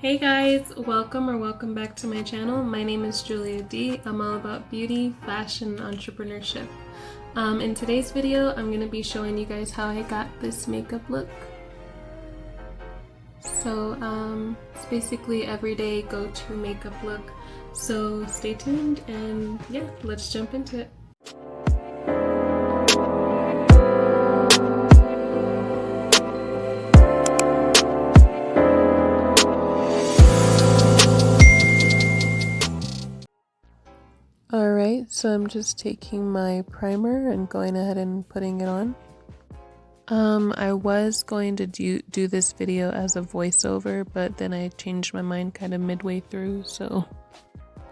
Hey guys, welcome back to my channel. My name is Julia D. I'm all about beauty, fashion, and entrepreneurship. In today's video, I'm going to be showing you guys how I got this makeup look. So it's basically everyday go-to makeup look. So stay tuned and yeah, let's jump into it. Alright, so I'm just taking my primer and going ahead and putting it on. I was going to do this video as a voiceover, but then I changed my mind kind of midway through, so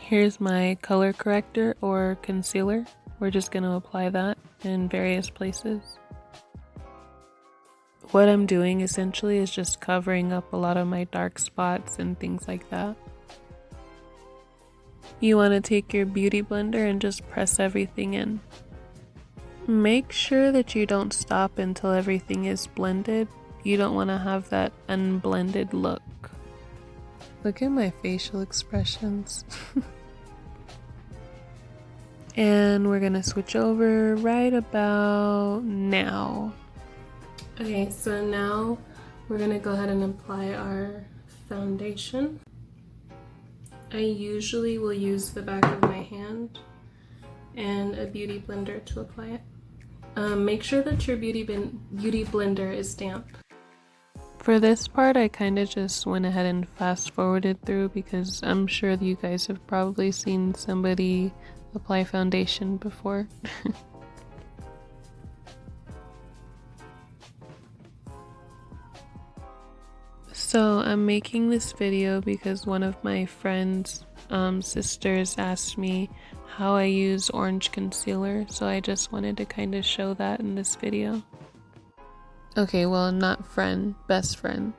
here's my color corrector or concealer. We're just going to apply that in various places. What I'm doing essentially is just covering up a lot of my dark spots and things like that. You want to take your beauty blender and just press everything in. Make sure that you don't stop until everything is blended. You don't want to have that unblended look. Look at my facial expressions. And we're gonna switch over right about now. Okay, so now we're gonna go ahead and apply our foundation. I usually will use the back of my hand and a beauty blender to apply it. Make sure that your beauty blender is damp. For this part, I kind of just went ahead and fast forwarded through because I'm sure that you guys have probably seen somebody apply foundation before. So I'm making this video because one of my friend's sisters asked me how I use orange concealer, so I just wanted to kind of show that in this video. Okay, well, not friend, best friend.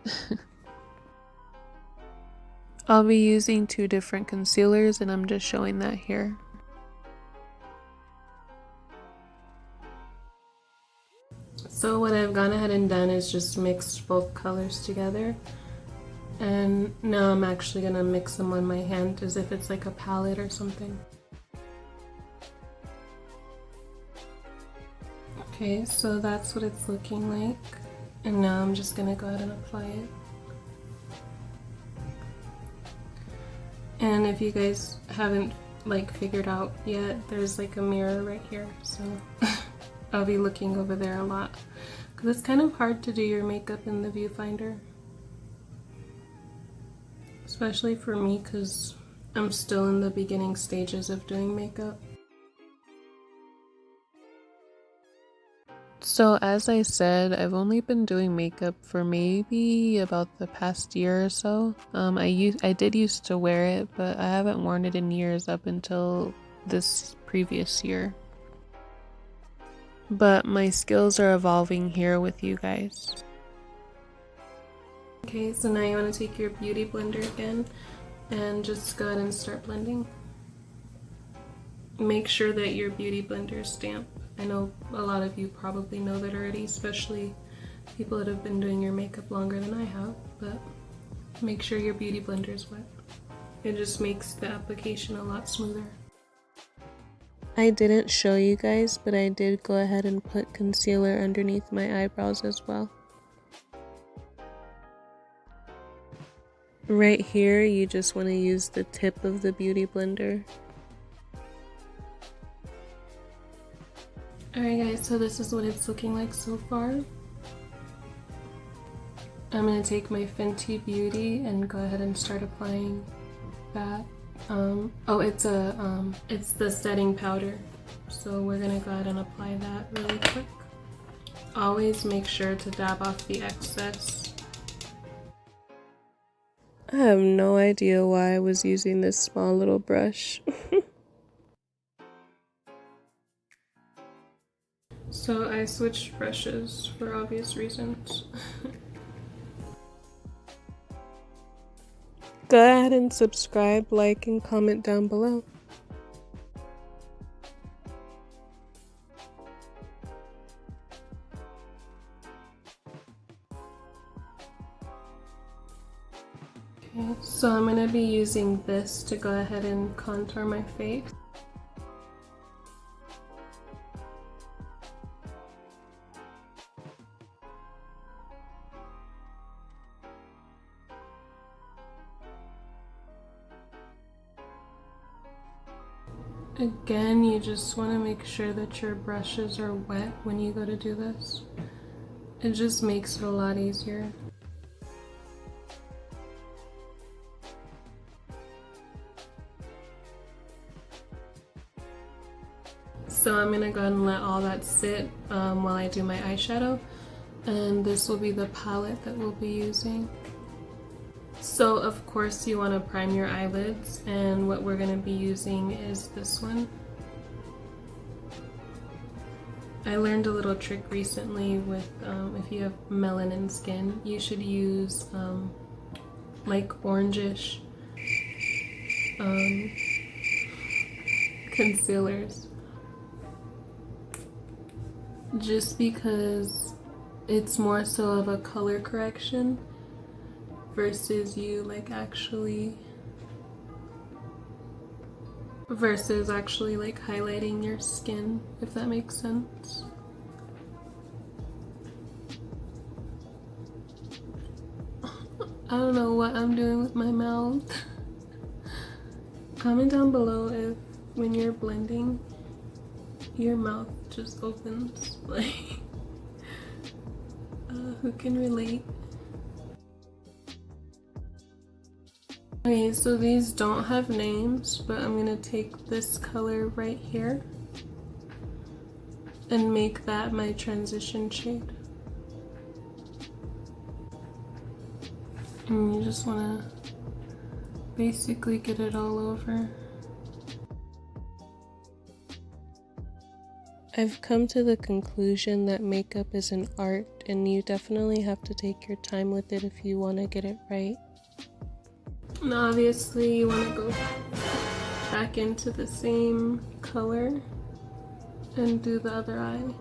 I'll be using two different concealers and I'm just showing that here. So what I've gone ahead and done is just mixed both colors together. And now I'm actually gonna mix them on my hand as if it's like a palette or something. Okay, so that's what it's looking like. And now I'm just gonna go ahead and apply it. And if you guys haven't like figured out yet, there's like a mirror right here, so I'll be looking over there a lot. Because it's kind of hard to do your makeup in the viewfinder. Especially for me because I'm still in the beginning stages of doing makeup. So as I said, I've only been doing makeup for maybe about the past year or so. I did used to wear it, but I haven't worn it in years up until this previous year. But my skills are evolving here with you guys. Okay, so now you want to take your beauty blender again and just go ahead and start blending. Make sure that your beauty blender is damp. I know a lot of you probably know that already, especially people that have been doing your makeup longer than I have, but make sure your beauty blender is wet. It just makes the application a lot smoother. I didn't show you guys, but I did go ahead and put concealer underneath my eyebrows as well. Right here, you just want to use the tip of the beauty blender. Alright guys, so this is what it's looking like so far. I'm going to take my Fenty Beauty and go ahead and start applying that. It's the setting powder. So we're going to go ahead and apply that really quick. Always make sure to dab off the excess. I have no idea why I was using this small little brush. So I switched brushes for obvious reasons. Go ahead and subscribe, like, and comment down below. Okay, so I'm going to be using this to go ahead and contour my face. Again, you just want to make sure that your brushes are wet when you go to do this. It just makes it a lot easier. So I'm gonna go ahead and let all that sit while I do my eyeshadow, and this will be the palette that we'll be using. So of course you want to prime your eyelids, and what we're going to be using is this one. I learned a little trick recently with if you have melanin skin, you should use like orangish concealers, just because it's more so of a color correction versus you like actually like highlighting your skin, if that makes sense. I don't know what I'm doing with my mouth. Comment down below if when you're blending your mouth just opens, like who can relate? Okay, so these don't have names, but I'm gonna take this color right here and make that my transition shade. And you just wanna basically get it all over. I've come to the conclusion that makeup is an art, and you definitely have to take your time with it if you want to get it right. And obviously you want to go back into the same color and do the other eye.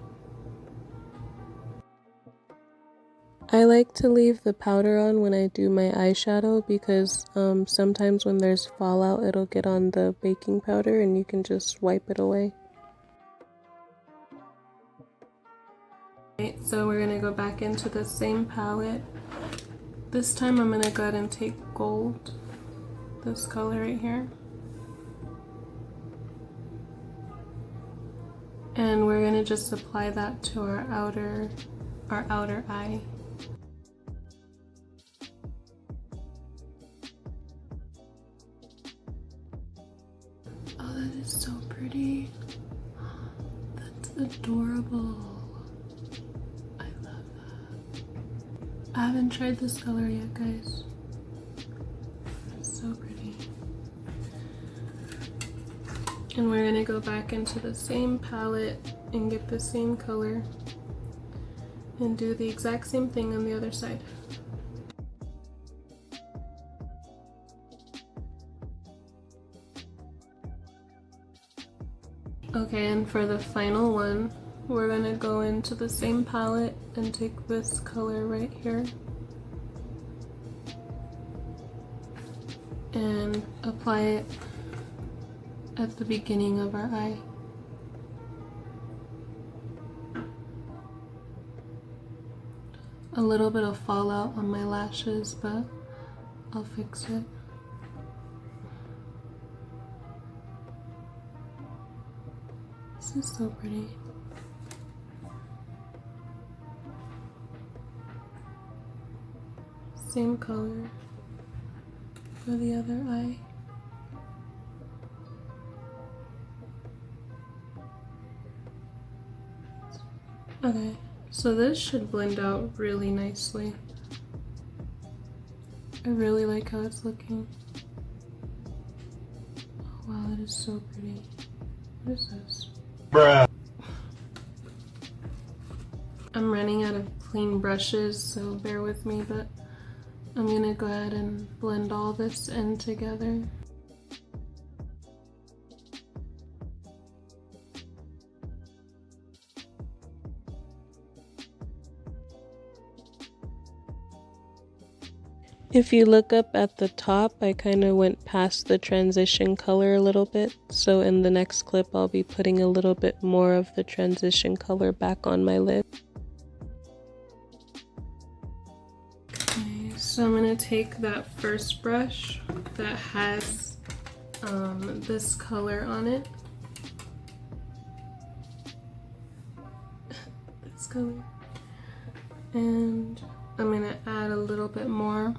I like to leave the powder on when I do my eyeshadow because sometimes when there's fallout it'll get on the baking powder and you can just wipe it away. Okay, so we're going to go back into the same palette. This time I'm going to go ahead and take gold, this color right here. And we're going to just apply that to our outer eye. Oh, that is so pretty. That's adorable. I love that. I haven't tried this color yet, guys. It's so pretty. And we're gonna go back into the same palette and get the same color and do the exact same thing on the other side. Okay, and for the final one, we're gonna go into the same palette and take this color right here and apply it at the beginning of our eye. A little bit of fallout on my lashes, but I'll fix it. This is so pretty. Same color for the other eye. Okay, so this should blend out really nicely. I really like how it's looking. Oh, wow, that is so pretty. What is this? Bruh. I'm running out of clean brushes, so bear with me, but I'm gonna go ahead and blend all this in together. If you look up at the top, I kind of went past the transition color a little bit. So in the next clip, I'll be putting a little bit more of the transition color back on my lid. Okay, so I'm going to take that first brush that has this color on it. This color. And I'm going to add a little bit more.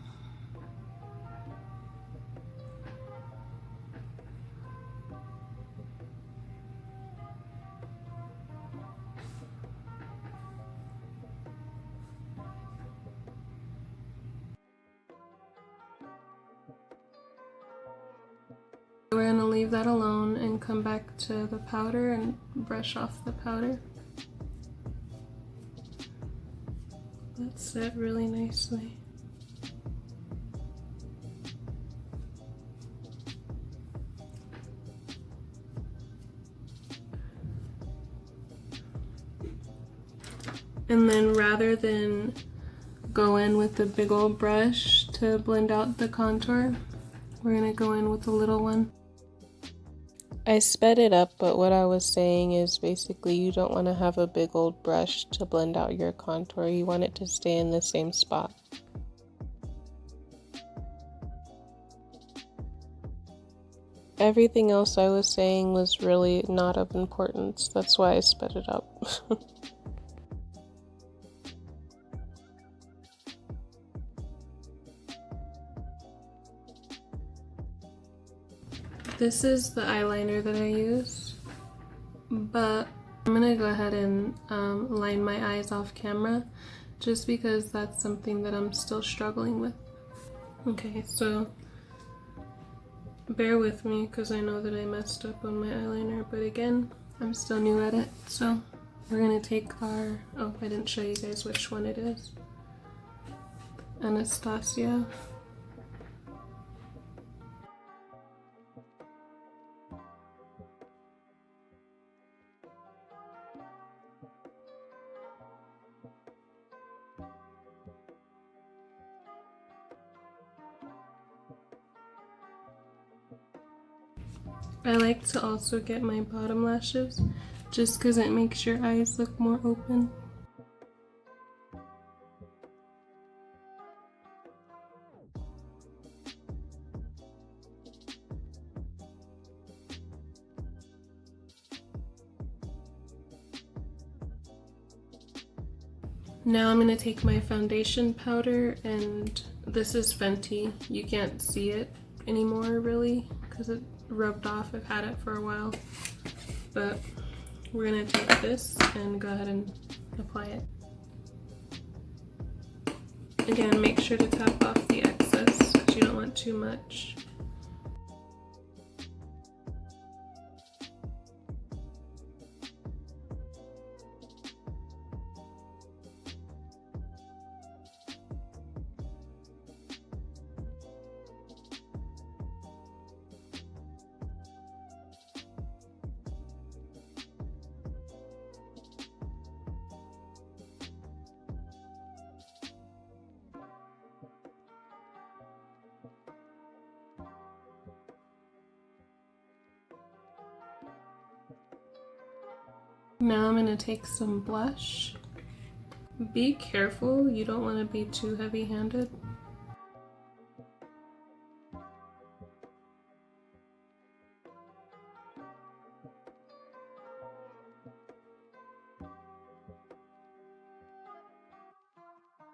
We're going to leave that alone and come back to the powder and brush off the powder. That's set really nicely. And then rather than go in with the big old brush to blend out the contour, we're gonna go in with the little one. I sped it up, but what I was saying is basically you don't want to have a big old brush to blend out your contour. You want it to stay in the same spot. Everything else I was saying was really not of importance. That's why I sped it up. This is the eyeliner that I use, but I'm gonna go ahead and line my eyes off camera just because that's something that I'm still struggling with. Okay, so bear with me because I know that I messed up on my eyeliner, but again, I'm still new at it. So we're gonna take our, oh, I didn't show you guys which one it is. Anastasia. I like to also get my bottom lashes just because it makes your eyes look more open. Now I'm going to take my foundation powder, and this is Fenty. You can't see it anymore really because it rubbed off. I've had it for a while, but we're going to take this and go ahead and apply it. Again, make sure to tap off the excess because you don't want too much. Now I'm going to take some blush. Be careful, you don't want to be too heavy-handed.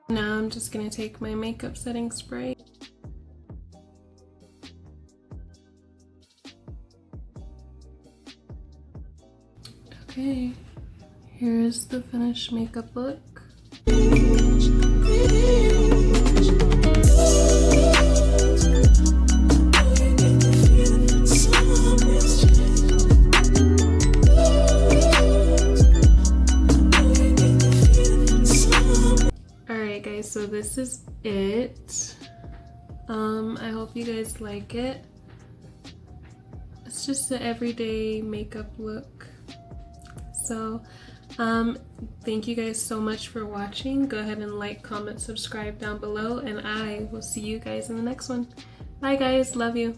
Now I'm just going to take my makeup setting spray. Okay, here's the finished makeup look. Alright guys, so this is it. I hope you guys like it. It's just an everyday makeup look. So Thank you guys so much for watching. Go ahead and like, comment, subscribe down below, and I will see you guys in the next one. Bye guys, love you.